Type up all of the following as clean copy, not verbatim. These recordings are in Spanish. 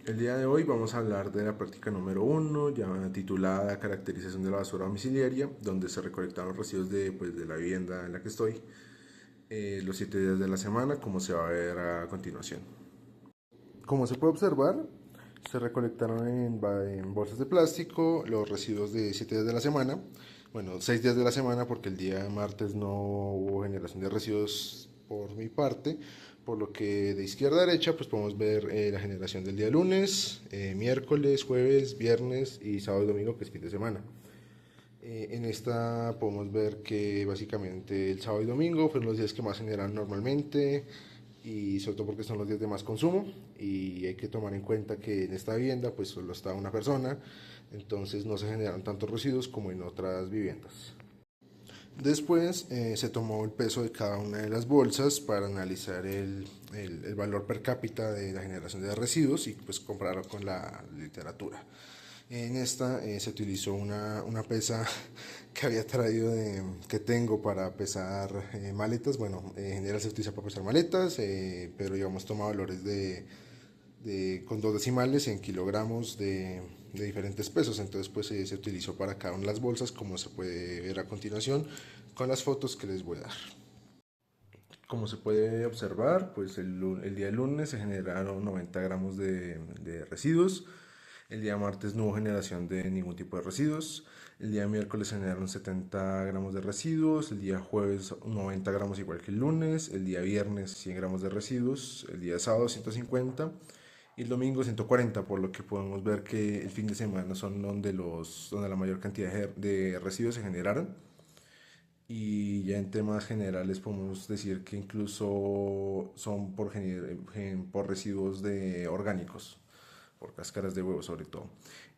El día de hoy vamos a hablar de la práctica número uno, ya titulada Caracterización de la basura domiciliaria, donde se recolectan los residuos de la vivienda en la que estoy, los 7 días de la semana, como se va a ver a continuación. Como se puede observar, se recolectaron en bolsas de plástico los residuos de 7 días de la semana. Bueno, 6 días de la semana porque el día martes no hubo generación de residuos por mi parte, por lo que de izquierda a derecha pues podemos ver la generación del día lunes, miércoles, jueves, viernes y sábado y domingo, que es fin de semana. En esta podemos ver que básicamente el sábado y domingo fueron los días que más generan normalmente, y sobre todo porque son los días de más consumo, y hay que tomar en cuenta que en esta vivienda pues solo está una persona, entonces no se generan tantos residuos como en otras viviendas. Después se tomó el peso de cada una de las bolsas para analizar el valor per cápita de la generación de residuos y pues compararlo con la literatura. En esta se utilizó una pesa que había traído, que tengo para pesar maletas. Bueno, en general se utiliza para pesar maletas, pero digamos toma valores con dos decimales en kilogramos de diferentes pesos. Entonces pues se utilizó para cada una de las bolsas, como se puede ver a continuación con las fotos que les voy a dar. Como se puede observar, pues el día lunes se generaron 90 gramos de residuos. El día martes no hubo generación de ningún tipo de residuos. El día miércoles se generaron 70 gramos de residuos. El día jueves 90 gramos igual que el lunes. El día viernes 100 gramos de residuos. El día sábado 150 y el domingo 140, por lo que podemos ver que el fin de semana son donde la mayor cantidad de residuos se generaron. Y ya en temas generales podemos decir que incluso son por residuos orgánicos, por cáscaras de huevo sobre todo.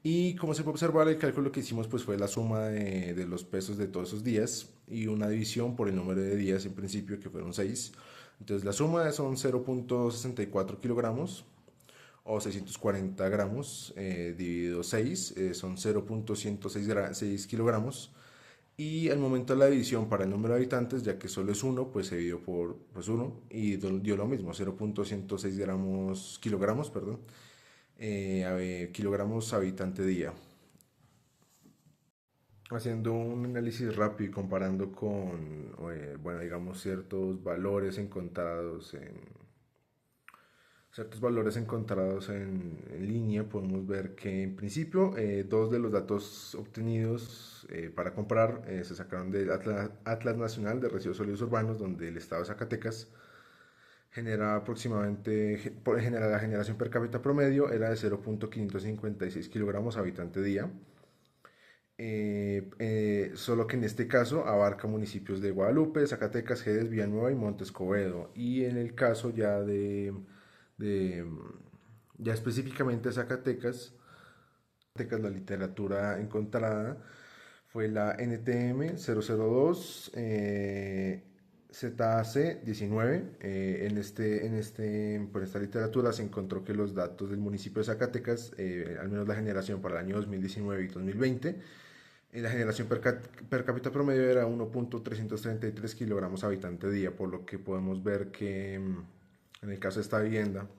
Y como se puede observar, el cálculo que hicimos pues fue la suma de los pesos de todos esos días y una división por el número de días en principio, que fueron 6. Entonces la suma son 0.64 kilogramos o 640 gramos, dividido 6, son 0.106 kilogramos. Y al momento de la división para el número de habitantes, ya que solo es uno, pues se dividió por pues 1 y dio lo mismo, 0.106 kilogramos, perdón, kilogramos habitante día. Haciendo un análisis rápido y comparando con, bueno, digamos, ciertos valores encontrados en línea, podemos ver que en principio dos de los datos obtenidos para comparar se sacaron del Atlas Nacional de Residuos Sólidos Urbanos, donde el estado de Zacatecas la generación per cápita promedio era de 0.556 kilogramos habitante día. Solo que en este caso abarca municipios de Guadalupe, Zacatecas, Jerez, Villanueva y Montes Covedo. Y en el caso de ya específicamente Zacatecas, la literatura encontrada fue la NTM 002 ZAC 19. Por esta literatura se encontró que los datos del municipio de Zacatecas, al menos la generación para el año 2019 y 2020, la generación per cápita promedio era 1.333 kilogramos habitante día, por lo que podemos ver que en el caso de esta vivienda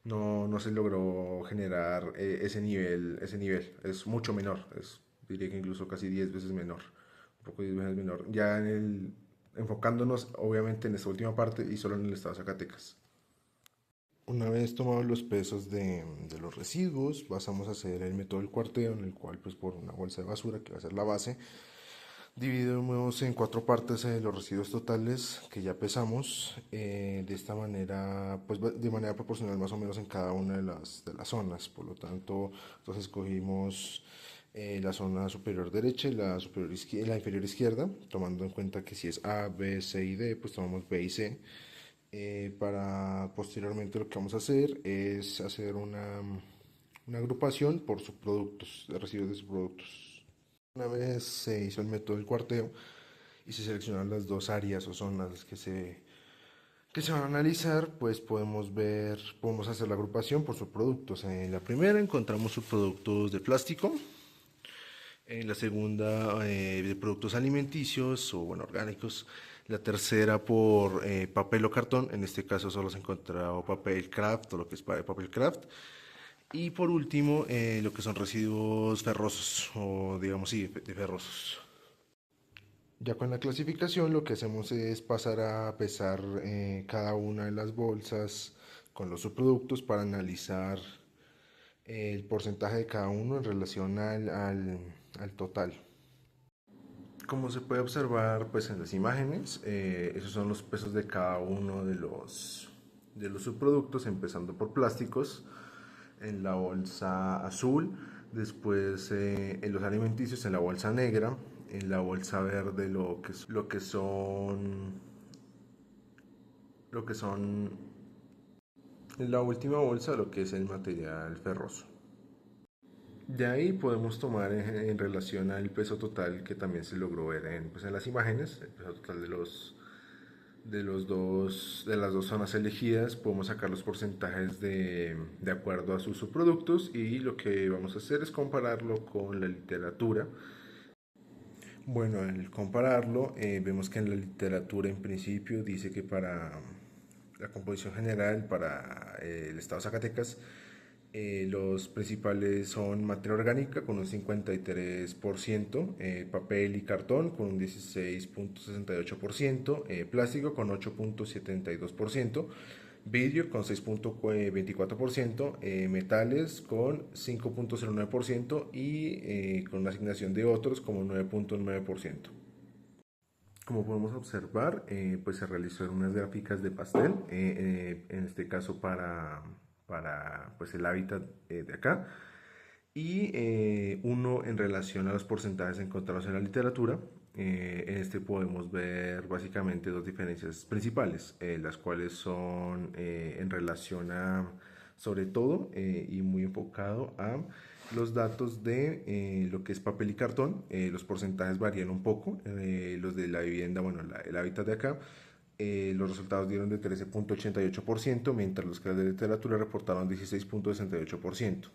no se logró generar ese nivel, es mucho menor, diría que incluso casi 10 veces menor, un poco 10 veces menor, enfocándonos obviamente en esta última parte y solo en el estado de Zacatecas. Una vez tomados los pesos de los residuos, pasamos a hacer el método del cuarteo, en el cual pues por una bolsa de basura, que va a ser la base, dividimos en 4 partes los residuos totales que ya pesamos, de esta manera, pues de manera proporcional más o menos en cada una de las zonas. Por lo tanto, entonces escogimos la zona superior derecha y la inferior izquierda, tomando en cuenta que si es A, B, C y D, pues tomamos B y C. Para posteriormente lo que vamos a hacer es hacer una agrupación por subproductos, de residuos de subproductos. Una vez se hizo el método del cuarteo y se seleccionan las dos áreas o zonas que se van a analizar, pues podemos hacer la agrupación por subproductos. En la primera encontramos subproductos de plástico, en la segunda de productos alimenticios o bueno, orgánicos, la tercera por papel o cartón, en este caso solo se encontró papel craft o lo que es papel craft, Y por último, lo que son residuos ferrosos, o digamos, sí, de ferrosos. Ya con la clasificación lo que hacemos es pasar a pesar cada una de las bolsas con los subproductos para analizar el porcentaje de cada uno en relación al total. Como se puede observar pues en las imágenes, esos son los pesos de cada uno de los subproductos, empezando por plásticos en la bolsa azul, después en los alimenticios en la bolsa negra, en la bolsa verde lo que son en la última bolsa lo que es el material ferroso. De ahí podemos tomar en relación al peso total que también se logró ver pues en las imágenes, el peso total de las dos zonas elegidas, podemos sacar los porcentajes de acuerdo a sus subproductos y lo que vamos a hacer es compararlo con la literatura. Bueno, al compararlo, vemos que en la literatura en principio dice que para la composición general, para el estado de Zacatecas, los principales son materia orgánica con un 53%, papel y cartón con un 16.68%, plástico con 8.72%, vidrio con 6.24%, metales con 5.09% y con una asignación de otros como 9.9%. Como podemos observar, pues se realizaron unas gráficas de pastel, en este caso para pues el hábitat de acá, y uno en relación a los porcentajes encontrados en la literatura. En este podemos ver básicamente dos diferencias principales, las cuales son en relación a, sobre todo, y muy enfocado a los datos de lo que es papel y cartón. Los porcentajes varían un poco. Los de la vivienda, bueno, el hábitat de acá, los resultados dieron de 13.88%, mientras los que de literatura reportaron 16.68%.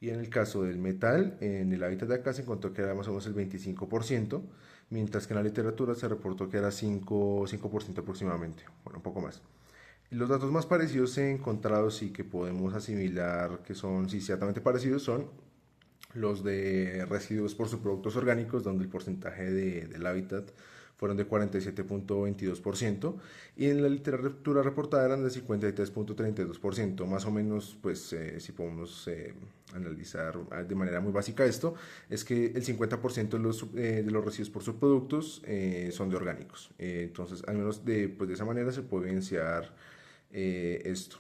Y en el caso del metal, en el hábitat de acá se encontró que era más o menos el 25%, mientras que en la literatura se reportó que era 5% aproximadamente, bueno, un poco más. Los datos más parecidos encontrados y que podemos asimilar que son sí, ciertamente parecidos son los de residuos por subproductos orgánicos, donde el porcentaje del hábitat fueron de 47.22% y en la literatura reportada eran de 53.32%. Más o menos, pues si podemos analizar de manera muy básica esto, es que el 50% de los residuos por subproductos son de orgánicos. Entonces, al menos pues, de esa manera se puede evidenciar esto.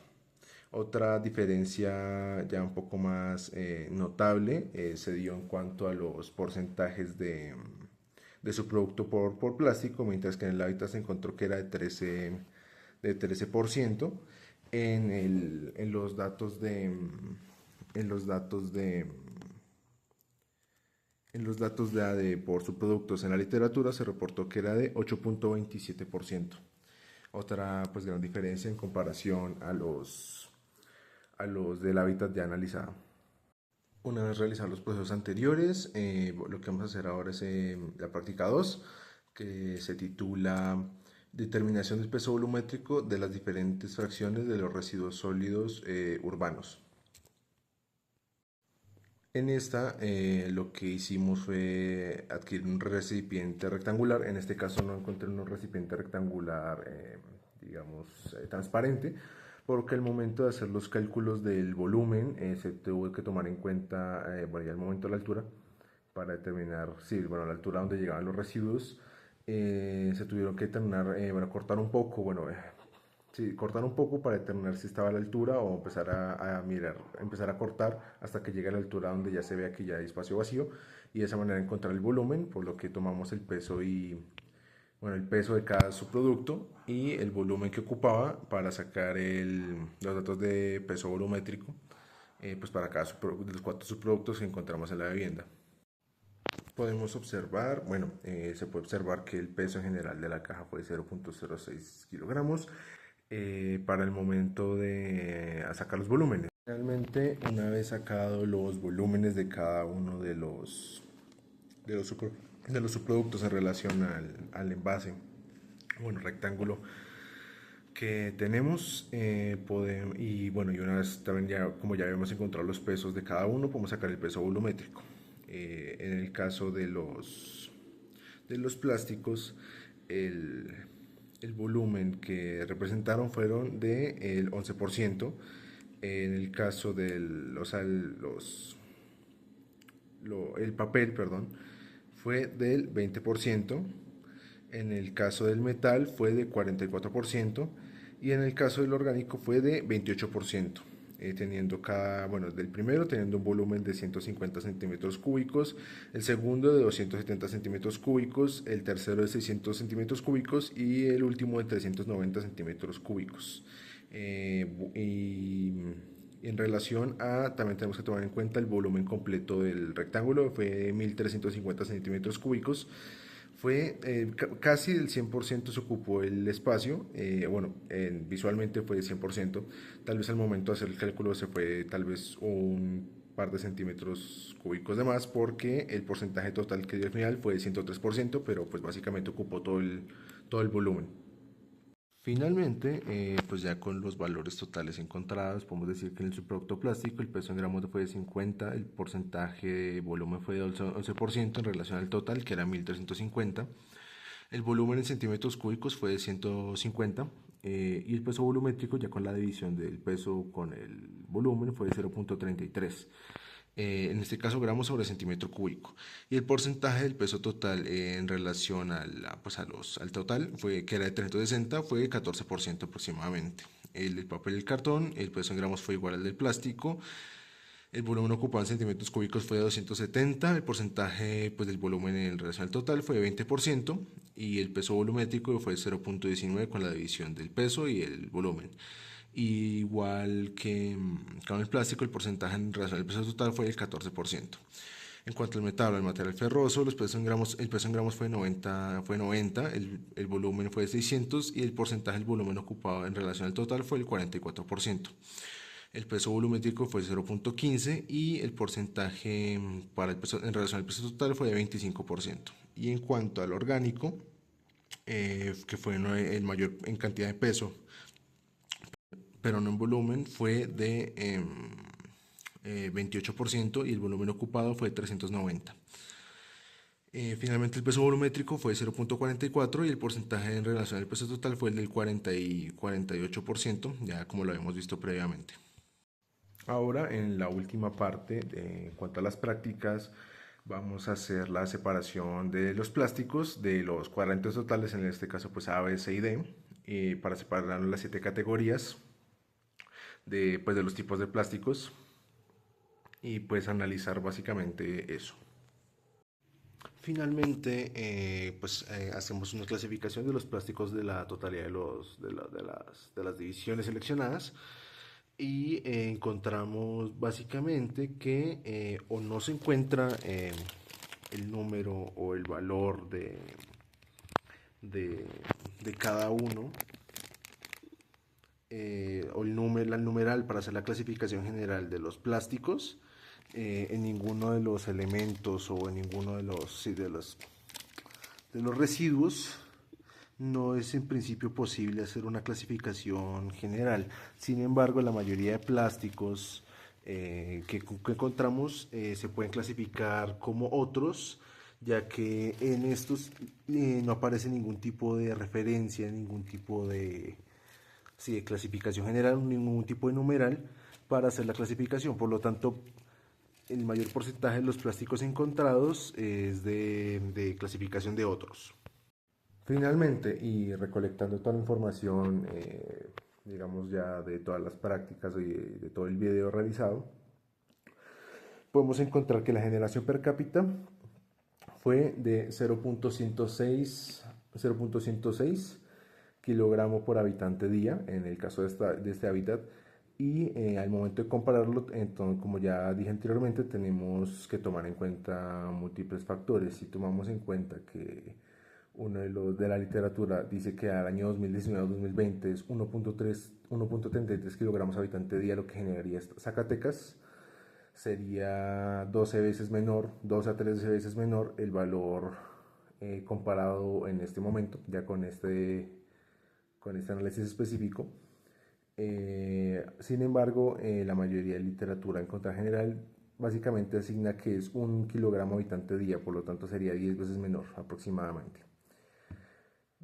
Otra diferencia ya un poco más notable se dio en cuanto a los porcentajes de su producto por plástico, mientras que en el hábitat se encontró que era de 13% en los datos en los datos en los datos por subproductos en la literatura se reportó que era de 8.27%. Otra pues gran diferencia en comparación a los del hábitat ya analizado. Una vez realizados los procesos anteriores, lo que vamos a hacer ahora es la práctica 2, que se titula Determinación del peso volumétrico de las diferentes fracciones de los residuos sólidos urbanos. En esta lo que hicimos fue adquirir un recipiente rectangular. En este caso no encontré un recipiente rectangular, digamos, transparente, porque al momento de hacer los cálculos del volumen se tuvo que tomar en cuenta, bueno, ya el momento de la altura, para determinar, sí, bueno, la altura donde llegaban los residuos, se tuvieron que determinar, bueno, cortar un poco, bueno, sí, cortar un poco para determinar si estaba a la altura o empezar a mirar, empezar a cortar hasta que llegue a la altura donde ya se vea que ya hay espacio vacío y de esa manera encontrar el volumen, por lo que tomamos el peso y, bueno, el peso de cada subproducto y el volumen que ocupaba para sacar los datos de peso volumétrico, pues para cada de los 4 subproductos que encontramos en la vivienda. Podemos observar, bueno, se puede observar que el peso en general de la caja fue 0.06 kilogramos para el momento de sacar los volúmenes. Realmente, una vez sacado los volúmenes de cada uno de los subproductos en relación al envase, bueno, rectángulo, que tenemos, y bueno, y una vez también ya, como ya habíamos encontrado los pesos de cada uno, podemos sacar el peso volumétrico. En el caso de los plásticos, el, el volumen que representaron fueron del 11%. En el caso del, o sea, el papel, perdón, fue del 20%. En el caso del metal fue de 44% y en el caso del orgánico fue de 28%, teniendo bueno, del primero teniendo un volumen de 150 centímetros cúbicos, el segundo de 270 centímetros cúbicos, el tercero de 600 centímetros cúbicos y el último de 390 centímetros cúbicos. Y en relación a, también tenemos que tomar en cuenta el volumen completo del rectángulo, fue 1350 centímetros cúbicos. Fue casi el 100% se ocupó el espacio, bueno, visualmente fue 100%, tal vez al momento de hacer el cálculo se fue tal vez un par de centímetros cúbicos de más porque el porcentaje total que dio al final fue de 103%, pero pues básicamente ocupó todo el volumen. Finalmente, pues ya con los valores totales encontrados, podemos decir que en el subproducto plástico el peso en gramos fue de 50, el porcentaje de volumen fue de 11% en relación al total, que era 1350, el volumen en centímetros cúbicos fue de 150, y el peso volumétrico, ya con la división del peso con el volumen, fue de 0.33. En este caso gramos sobre centímetro cúbico. Y el porcentaje del peso total en relación al total, que era de 360, fue 14% aproximadamente. El del papel y el cartón, el peso en gramos fue igual al del plástico. El volumen ocupado en centímetros cúbicos fue de 270, el porcentaje pues, del volumen en relación al total fue de 20% y el peso volumétrico fue 0.19 con la división del peso y el volumen. Igual que con el plástico, el porcentaje en relación al peso total fue del 14%. En cuanto al metal o al material ferroso, el peso en gramos fue 90, el volumen fue de 600 y el porcentaje del volumen ocupado en relación al total fue el 44%. El peso volumétrico fue 0.15 y el porcentaje para el peso, en relación al peso total fue de 25%. Y en cuanto al orgánico, que fue el mayor en cantidad de peso, pero no en volumen, fue de 28% y el volumen ocupado fue de 390. Finalmente el peso volumétrico fue 0.44 y el porcentaje en relación al peso total fue el del 48%, ya como lo habíamos visto previamente. Ahora, en la última parte, en cuanto a las prácticas, vamos a hacer la separación de los plásticos de los cuadrantes totales, en este caso pues A, B, C y D, para separar las 7 categorías de los tipos de plásticos y pues analizar básicamente eso. Finalmente, hacemos una clasificación de los plásticos de la totalidad de las divisiones seleccionadas y encontramos básicamente que o no se encuentra el número o el valor de cada uno, o la numeral para hacer la clasificación general de los plásticos en ninguno de los elementos o en ninguno de los residuos. No es en principio posible hacer una clasificación general. Sin embargo, la mayoría de plásticos que encontramos se pueden clasificar como otros, ya que en estos no aparece ningún tipo de referencia, ningún tipo de clasificación general, ningún tipo de numeral para hacer la clasificación. Por lo tanto, el mayor porcentaje de los plásticos encontrados es de clasificación de otros. Finalmente, y recolectando toda la información, digamos ya de todas las prácticas y de todo el video realizado, podemos encontrar que la generación per cápita fue de 0.106 kilogramos por habitante día en el caso de este hábitat, y al momento de compararlo, entonces, como ya dije anteriormente, tenemos que tomar en cuenta múltiples factores. Si tomamos en cuenta que uno de la literatura dice que al año 2019-2020 es 1.33 kilogramos habitante día lo que generaría Zacatecas, sería 12 veces menor, 2 a 13 veces menor el valor comparado en este momento, ya con con este análisis específico. Sin embargo, la mayoría de literatura en contra general básicamente asigna que es 1 kilogramo habitante día, por lo tanto sería 10 veces menor aproximadamente.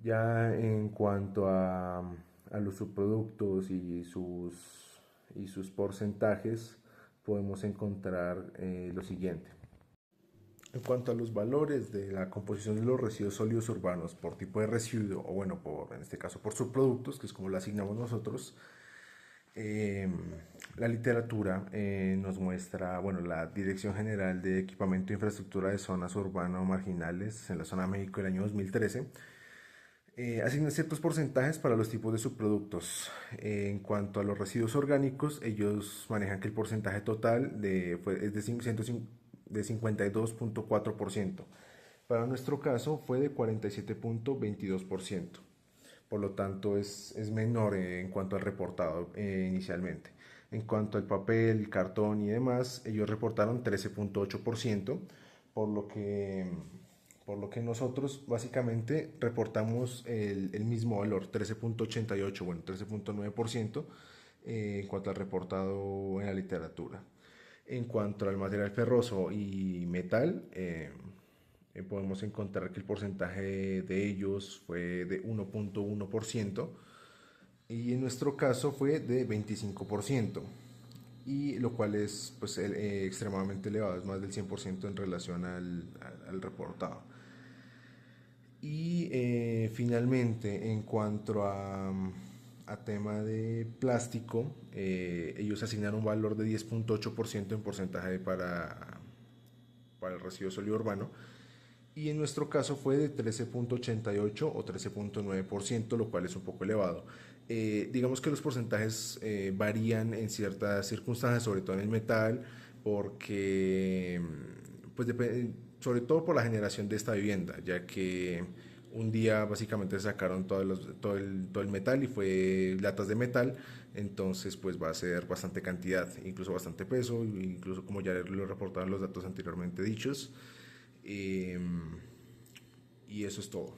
Ya en cuanto a los subproductos y sus porcentajes, podemos encontrar lo siguiente. En cuanto a los valores de la composición de los residuos sólidos urbanos por tipo de residuo, o bueno, en este caso por subproductos, que es como lo asignamos nosotros, la literatura nos muestra, bueno, la Dirección General de Equipamiento e Infraestructura de Zonas Urbanas o Marginales en la Zona México del año 2013, asigna ciertos porcentajes para los tipos de subproductos. En cuanto a los residuos orgánicos, ellos manejan que el porcentaje total es de 52.4%. Para nuestro caso fue de 47.22%. Por lo tanto es menor en cuanto al reportado inicialmente. En cuanto al papel, cartón y demás, ellos reportaron 13.8%, por lo que nosotros básicamente reportamos el mismo valor, 13.88, bueno, 13.9% en cuanto al reportado en la literatura. En cuanto al material ferroso y metal, podemos encontrar que el porcentaje de ellos fue de 1.1% y en nuestro caso fue de 25%, y lo cual es pues, extremadamente elevado, es más del 100% en relación al reportado. Y finalmente, en cuanto a tema de plástico, ellos asignaron un valor de 10.8% en porcentaje para el residuo sólido urbano, y en nuestro caso fue de 13.88 o 13.9%, lo cual es un poco elevado. Digamos que los porcentajes varían en ciertas circunstancias, sobre todo en el metal, porque pues sobre todo por la generación de esta vivienda, ya que un día básicamente sacaron todo el metal y fue latas de metal, entonces pues va a ser bastante cantidad, incluso bastante peso, incluso como ya lo reportaron los datos anteriormente dichos. Y eso es todo.